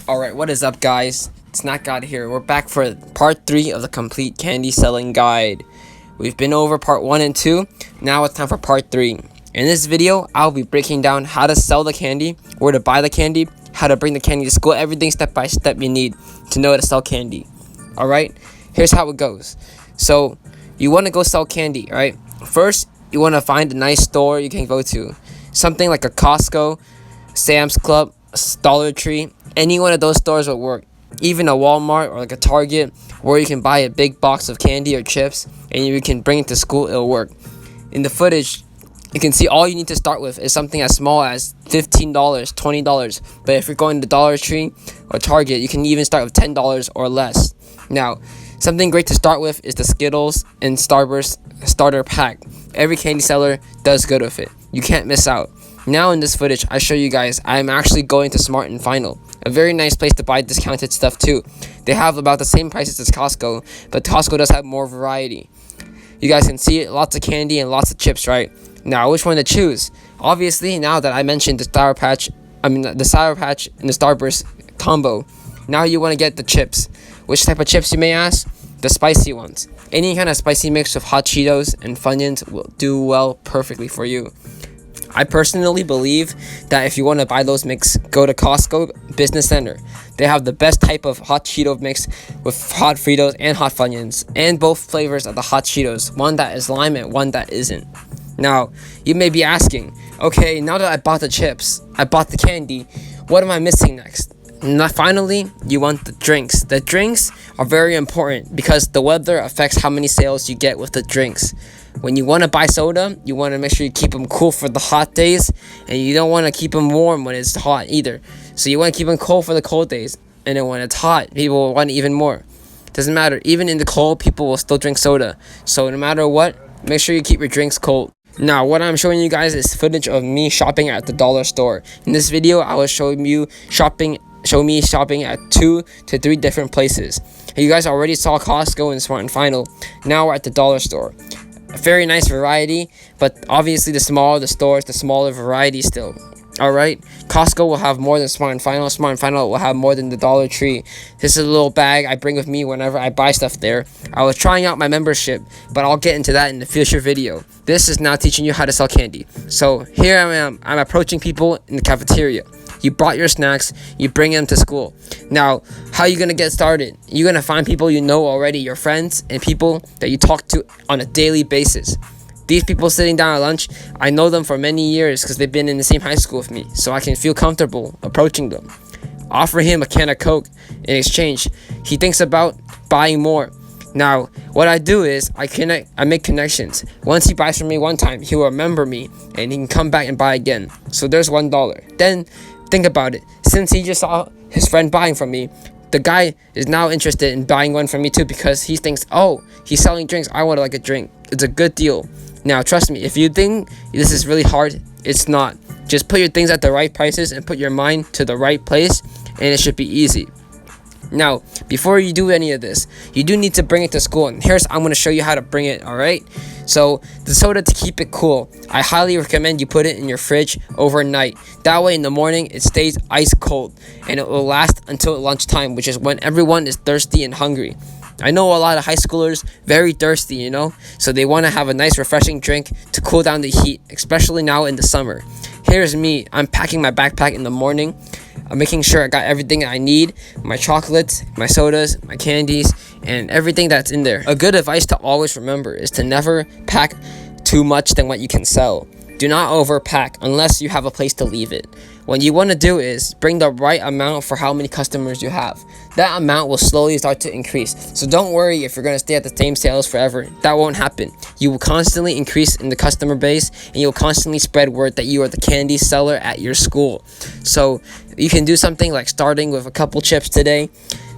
Alright, what is up, guys? Snack God here. We're back for part 3 of the complete candy selling guide. We've been over part 1 and 2. Now it's time for part 3. In this video, I'll be breaking down how to sell the candy, where to buy the candy, how to bring the candy to school, everything step by step you need to know how to sell candy. Alright, here's how it goes. So, you want to go sell candy, right? First, you want to find a nice store you can go to. Something like a Costco, Sam's Club, Dollar Tree. Any one of those stores will work. Even a Walmart or like a Target, where you can buy a big box of candy or chips and you can bring it to school, it'll work. In the footage, you can see all you need to start with is something as small as $15, $20. But if you're going to Dollar Tree or Target, you can even start with $10 or less. Now, something great to start with is the Skittles and Starburst starter pack. Every candy seller does good with it. You can't miss out. Now in this footage, I show you guys I'm actually going to Smart and Final, a very nice place to buy discounted stuff too. They have about the same prices as Costco, but Costco does have more variety. You guys can see it, lots of candy and lots of chips, right? Now, which one to choose? Obviously, now that I mentioned the Sour Patch and the Starburst combo, now you want to get the chips. Which type of chips, you may ask? The spicy ones. Any kind of spicy mix with hot Cheetos and Funyuns will do well perfectly for you. I personally believe that if you want to buy those mix, go to Costco Business Center. They have the best type of hot Cheeto mix with hot Fritos and hot Funyuns, and both flavors of the hot Cheetos, one that is lime and one that isn't. Now, you may be asking, okay, now that I bought the chips, I bought the candy, what am I missing next? Now, finally, you want the drinks. The drinks are very important because the weather affects how many sales you get with the drinks. When you want to buy soda, you want to make sure you keep them cool for the hot days, and you don't want to keep them warm when it's hot either. So you want to keep them cold for the cold days, and then when it's hot, people will want it even more. Doesn't matter. Even in the cold, people will still drink soda. So no matter what, make sure you keep your drinks cold. Now, what I'm showing you guys is footage of me shopping at the dollar store. In this video, I will show me shopping at 2 to 3 different places. You guys already saw Costco and Smart and Final. Now we're at the dollar store. A very nice variety, but obviously the smaller the stores, the smaller variety still. Alright, Costco will have more than Smart and Final. Smart and Final will have more than the Dollar Tree. This is a little bag I bring with me whenever I buy stuff there. I was trying out my membership, but I'll get into that in the future video. This is now teaching you how to sell candy. So here I am. I'm approaching people in the cafeteria. You brought your snacks, you bring them to school. Now, how are you going to get started? You're going to find people you know already, your friends, and people that you talk to on a daily basis. These people sitting down at lunch, I know them for many years because they've been in the same high school with me, so I can feel comfortable approaching them. Offer him a can of Coke in exchange. He thinks about buying more. Now, what I do is I make connections. Once he buys from me one time, he will remember me and he can come back and buy again. So there's $1. Then think about it. Since he just saw his friend buying from me, the guy is now interested in buying one from me too because he thinks, oh, he's selling drinks. I want like a drink. It's a good deal. Now, trust me, if you think this is really hard, it's not. Just put your things at the right prices and put your mind to the right place, and it should be easy. Now, before you do any of this, you do need to bring it to school, and I'm going to show you how to bring it, alright? So, the soda, to keep it cool, I highly recommend you put it in your fridge overnight. That way, in the morning, it stays ice cold, and it will last until lunchtime, which is when everyone is thirsty and hungry. I know a lot of high schoolers, very thirsty, so they want to have a nice refreshing drink to cool down the heat, especially now in the summer. Here's me, I'm packing my backpack in the morning. I'm making sure I got everything I need, my chocolates, my sodas, my candies, and everything that's in there. A good advice to always remember is to never pack too much than what you can sell. Do not overpack unless you have a place to leave it. What you want to do is bring the right amount for how many customers you have. That amount will slowly start to increase. So don't worry if you're going to stay at the same sales forever. That won't happen. You will constantly increase in the customer base, and you'll constantly spread word that you are the candy seller at your school. So you can do something like starting with a couple chips today.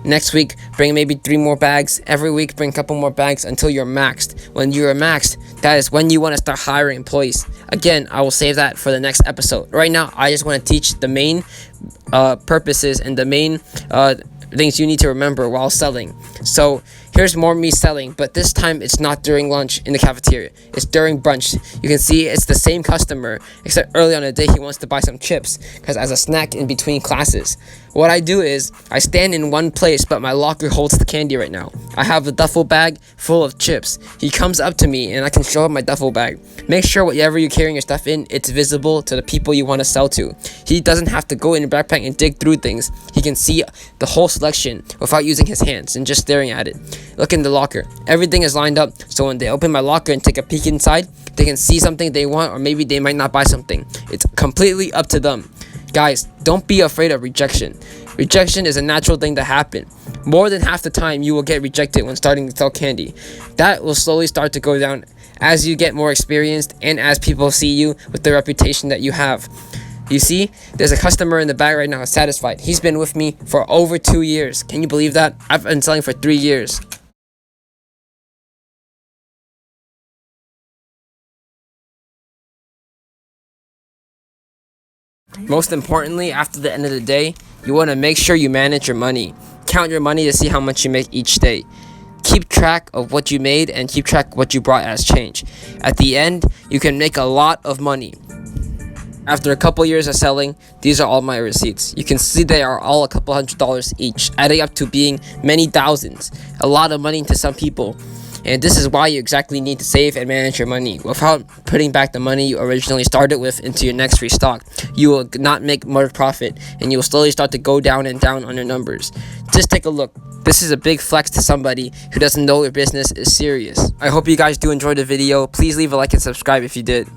Next week, bring maybe 3 more bags. Every week, bring a couple more bags until you're maxed. When you're maxed, that is when you want to start hiring employees. Again, I will save that for the next episode. Right now, I just want to teach the main purposes and the main things you need to remember while selling. So Here's more me selling, but this time it's not during lunch in the cafeteria. It's during brunch. You can see it's the same customer, except early on in the day he wants to buy some chips, because as a snack in between classes. What I do is, I stand in one place, but my locker holds the candy right now. I have a duffel bag full of chips. He comes up to me, and I can show him my duffel bag. Make sure whatever you're carrying your stuff in, it's visible to the people you want to sell to. He doesn't have to go in your backpack and dig through things. He can see the whole selection without using his hands and just staring at it. Look in the locker. Everything is lined up, so when they open my locker and take a peek inside, they can see something they want, or maybe they might not buy something. It's completely up to them. Guys, don't be afraid of rejection. Rejection is a natural thing to happen. More than half the time, you will get rejected when starting to sell candy. That will slowly start to go down as you get more experienced and as people see you with the reputation that you have. You see, there's a customer in the back right now satisfied. He's been with me for over 2 years. Can you believe that? I've been selling for 3 years. Most importantly, after the end of the day, you want to make sure you manage your money. Count your money to see how much you make each day. Keep track of what you made and keep track of what you brought as change. At the end, you can make a lot of money. After a couple years of selling, these are all my receipts. You can see they are all a couple $100s each, adding up to being many thousands. A lot of money to some people. And this is why you exactly need to save and manage your money. Without putting back the money you originally started with into your next restock, you will not make more profit, and you will slowly start to go down and down on your numbers. Just take a look. This is a big flex to somebody who doesn't know your business is serious. I hope you guys do enjoy the video. Please leave a like and subscribe if you did.